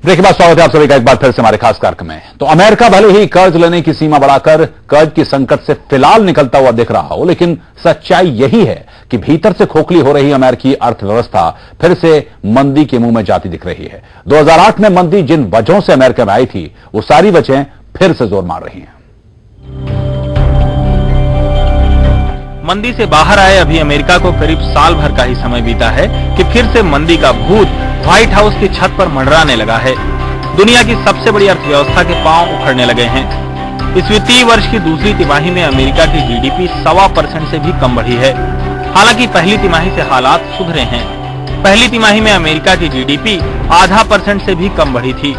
Break के बाद स्वागत है आप सभी का एक बार फिर से हमारे खास कार्यक्रम में। तो अमेरिका भले ही कर्ज लेने की सीमा बढ़ाकर कर्ज की संकट से फिलहाल निकलता हुआ दिख रहा हो, लेकिन सच्चाई यही है कि भीतर से खोखली हो रही अमेरिकी अर्थव्यवस्था फिर से मंदी के मुंह में जाती दिख रही है। 2008 में मंदी जिन वजहों से अमेरिका में आई थी, वो सारी वजहें फिर से जोर मार रही हैं। मंदी से बाहर आए अभी अमेरिका को करीब साल भर का ही समय बीता है कि फिर से मंदी का भूत व्हाइट हाउस की छत पर मंडराने लगा है। दुनिया की सबसे बड़ी अर्थव्यवस्था के पांव उखड़ने लगे हैं। इस वित्तीय वर्ष की दूसरी तिमाही में अमेरिका की जीडीपी 1.25% से भी कम बढ़ी है। हालांकि पहली तिमाही से हालात सुधरे हैं। पहली तिमाही में अमेरिका की जीडीपी 0.5% से भी कम बढ़ी थी।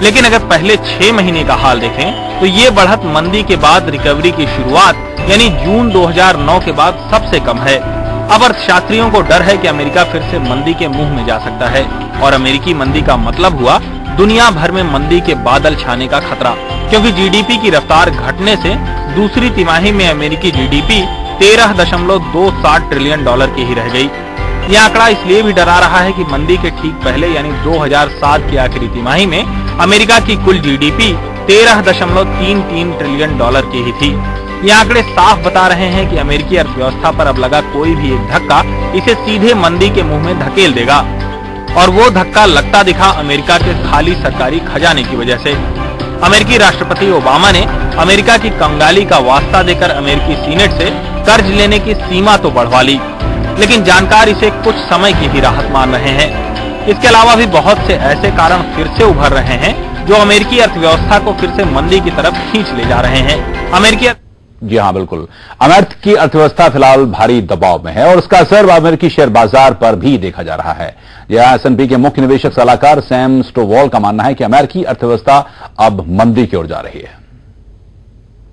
लेकिन अगर पहले 6 महीने का हाल देखें तो ये बढ़त मंदी के बाद रिकवरी की शुरुआत यानी जून 2009 के बाद सबसे कम है। अब अर्थशास्त्रियों को डर है कि अमेरिका फिर से मंदी के मुंह में जा सकता है और अमेरिकी मंदी का मतलब हुआ दुनिया भर में मंदी के बादल छाने का खतरा, क्योंकि जीडीपी की रफ्तार घटने से दूसरी तिमाही में अमेरिकी जीडीपी 13.27 ट्रिलियन डॉलर की ही रह गई। यह आंकड़ा इसलिए भी डरा रहा है कि मंदी के ठीक पहले यानी 2007 की आखिरी तिमाही में अमेरिका की कुल जीडीपी 13.33 ट्रिलियन डॉलर की ही थी। ये आंकड़े साफ बता रहे हैं कि अमेरिकी अर्थव्यवस्था पर अब लगा कोई भी एक धक्का इसे सीधे मंदी के मुंह में धकेल देगा, और वो धक्का लगता दिखा अमेरिका के खाली सरकारी खजाने की वजह से। अमेरिकी राष्ट्रपति ओबामा ने अमेरिका की कंगाली का वास्ता देकर अमेरिकी सीनेट से कर्ज लेने की सीमा तो बढ़वा ली, लेकिन जानकार इसे कुछ समय की ही राहत मान रहे हैं। इसके अलावा भी बहुत से ऐसे कारण फिर से उभर रहे हैं जो अमेरिकी अर्थव्यवस्था को फिर से मंदी की तरफ खींच ले जा रहे हैं। अमेरिकी जी हां, बिल्कुल। अमेरिकी अर्थव्यवस्था फिलहाल भारी दबाव में है और उसका असर अमेरिकी शेयर बाजार पर भी देखा जा रहा है। यह S&P के मुख्य निवेशक सलाहकार सैम स्टोवॉल का मानना है कि अमेरिकी अर्थव्यवस्था अब मंदी की ओर जा रही है।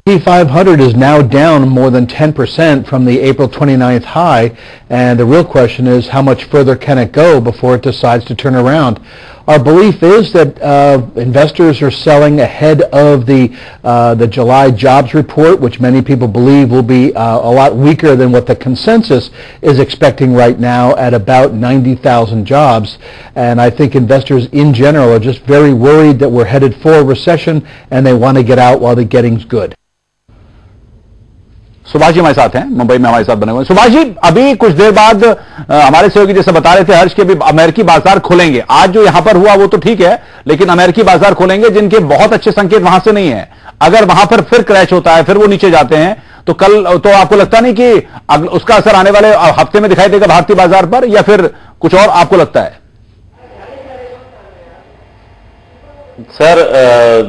S&P 500 is now down more than 10% from the April 29th high, and the real question is how much further can it go before it decides to turn around. Our belief is that investors are selling ahead of the July jobs report, which many people believe will be a lot weaker than what the consensus is expecting right now at about 90,000 jobs. And I think investors in general are just very worried that we're headed for a recession and they want to get out while the getting's good. Subhash ji हमारे साथ हैं, मुंबई में हमारे साथ बने हुए। सुभाष जी, अभी कुछ देर बाद हमारे सहयोगी जैसे बता रहे थे हर्ष के भी अमेरिकी बाजार खुलेंगे। आज जो यहां पर हुआ वो तो ठीक है, लेकिन अमेरिकी बाजार खुलेंगे जिनके बहुत अच्छे संकेत वहां से नहीं है। अगर वहां पर फिर क्रैश होता है, फिर वो नीचे जाते हैं, तो कल तो आपको लगता नहीं कि उसका असर आने वाले हफ्ते में दिखाई देगा भारतीय बाजार पर, या फिर कुछ और आपको लगता है? सर,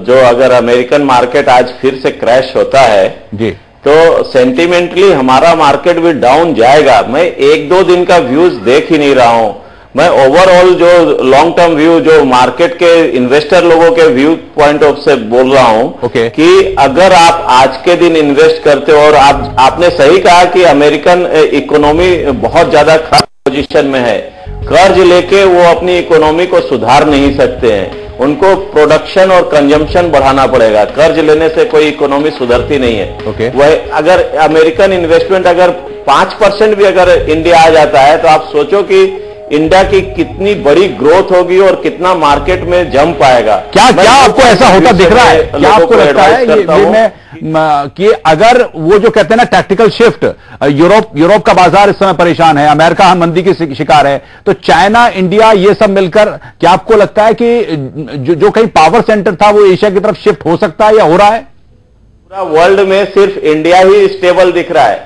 जो अगर अमेरिकन मार्केट आज फिर से क्रैश होता है जी, तो सेंटिमेंटली हमारा मार्केट भी डाउन जाएगा। मैं 1-2 दिन का व्यूज देख ही नहीं रहा हूं। मैं ओवरऑल जो लॉन्ग टर्म व्यू, जो मार्केट के इन्वेस्टर लोगों के व्यू पॉइंट ऑफ से बोल रहा हूं कि अगर आप आज के दिन इन्वेस्ट करते हो, और आपने सही कहा कि अमेरिकन इकोनॉमी बहुत ज्यादा खराब पोजीशन में है। कर्ज लेके वो अपनी इकोनॉमी को सुधार नहीं सकते हैं, उनको प्रोडक्शन और कंजम्पशन बढ़ाना पड़ेगा। कर्ज लेने से कोई इकोनॉमी सुधरती नहीं है। वह अगर अमेरिकन इन्वेस्टमेंट अगर 5% भी अगर इंडिया आ जाता है, तो आप सोचो कि इंडिया की कितनी बड़ी ग्रोथ होगी और कितना मार्केट में जंप आएगा। क्या आपको ऐसा होता दिख रहा है? क्या आपको लगता है कि अगर वो जो कहते हैं ना टैक्टिकल शिफ्ट, यूरोप का बाजार इस समय परेशान है, अमेरिका मंदी की शिकार है, तो चाइना, इंडिया, ये सब मिलकर क्या आपको लगता है कि जो कहीं पावर सेंटर था वो एशिया की तरफ शिफ्ट हो सकता है या हो रहा है? पूरा वर्ल्ड में सिर्फ इंडिया ही स्टेबल दिख रहा है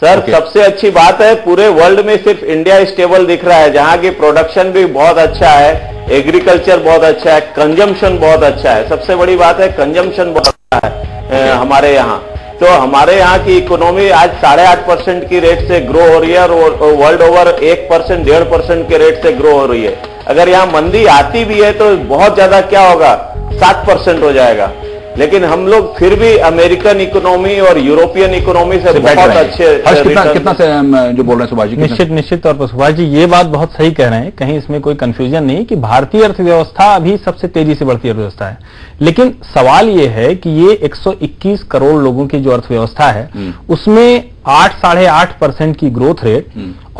सर। सबसे अच्छी बात है, पूरे वर्ल्ड में सिर्फ इंडिया स्टेबल दिख रहा है, जहां की प्रोडक्शन भी बहुत अच्छा है, एग्रीकल्चर बहुत अच्छा है, कंजम्पशन बहुत अच्छा है। सबसे बड़ी बात है कंजम्पशन बहुत अच्छा है हमारे यहाँ। तो हमारे यहाँ की इकोनॉमी आज 8.5% की रेट से ग्रो हो रही है, और वर्ल्ड ओवर 1%, 1.5% के रेट से ग्रो हो रही है। अगर यहाँ मंदी आती भी है तो बहुत ज्यादा क्या होगा, 7% हो जाएगा। लेकिन हम लोग फिर भी अमेरिकन इकोनॉमी और यूरोपियन इकोनॉमी से बहुत अच्छे कितना से जो बोल रहे हैं सुभाष जी? निश्चित तौर पर सुभाष जी ये बात बहुत सही कह रहे हैं, कहीं इसमें कोई कंफ्यूजन नहीं कि भारतीय अर्थव्यवस्था अभी सबसे तेजी से बढ़ती अर्थव्यवस्था है। लेकिन सवाल ये है कि ये 121 करोड़ लोगों की जो अर्थव्यवस्था है उसमें 8-8.5% की ग्रोथ रेट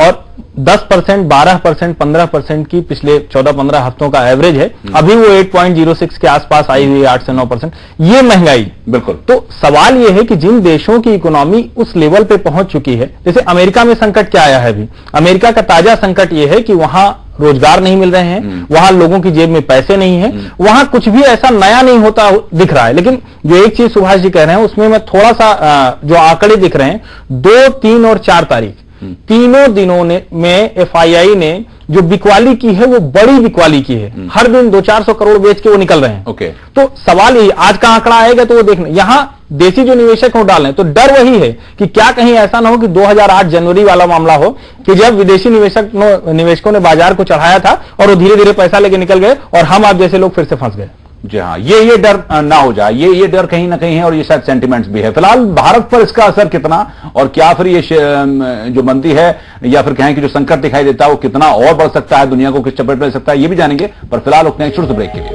और 10%, 12%, 15% की पिछले 14-15 हफ्तों का एवरेज है। अभी वो 8.06 के आसपास आई हुई है, 8 से 9%। ये महंगाई बिल्कुल। तो सवाल ये है कि जिन देशों की इकोनॉमी उस लेवल पे पहुंच चुकी है, जैसे अमेरिका में संकट क्या आया है अभी, अमेरिका का ताजा संकट ये है कि वहां रोजगार नहीं मिल रहे हैं, वहां लोगों की जेब में पैसे नहीं है, वहां कुछ भी ऐसा नया नहीं होता दिख रहा है। लेकिन जो एक चीज सुभाष जी कह रहे हैं उसमें मैं थोड़ा सा जो आंकड़े दिख रहे हैं, 2, 3 और 4 तारीख तीनों दिनों में एफआईआई ने जो बिकवाली की है वो बड़ी बिकवाली की है। हर दिन 200-400 करोड़ बेच के वो निकल रहे हैं। ओके। तो सवाल यही, आज का आंकड़ा आएगा तो वो देखना, यहां देसी जो निवेशक हो डाल रहे हैं, तो डर वही है कि क्या कहीं ऐसा ना हो कि 2008 जनवरी वाला मामला हो कि जब विदेशी निवेशकों ने बाजार को चढ़ाया था और वो धीरे धीरे पैसा लेके निकल गए और हम आप जैसे लोग फिर से फंस गए। जी हाँ, ये डर ना हो जाए, ये डर कहीं ना कहीं है और ये शायद सेंटिमेंट्स भी है। फिलहाल भारत पर इसका असर कितना और क्या फिर ये जो मंदी है या फिर कहें कि जो संकट दिखाई देता है वो कितना और बढ़ सकता है, दुनिया को किस चपेट में ले सकता है, ये भी जानेंगे। पर फिलहाल उतने एक छोटे ब्रेक के लिए।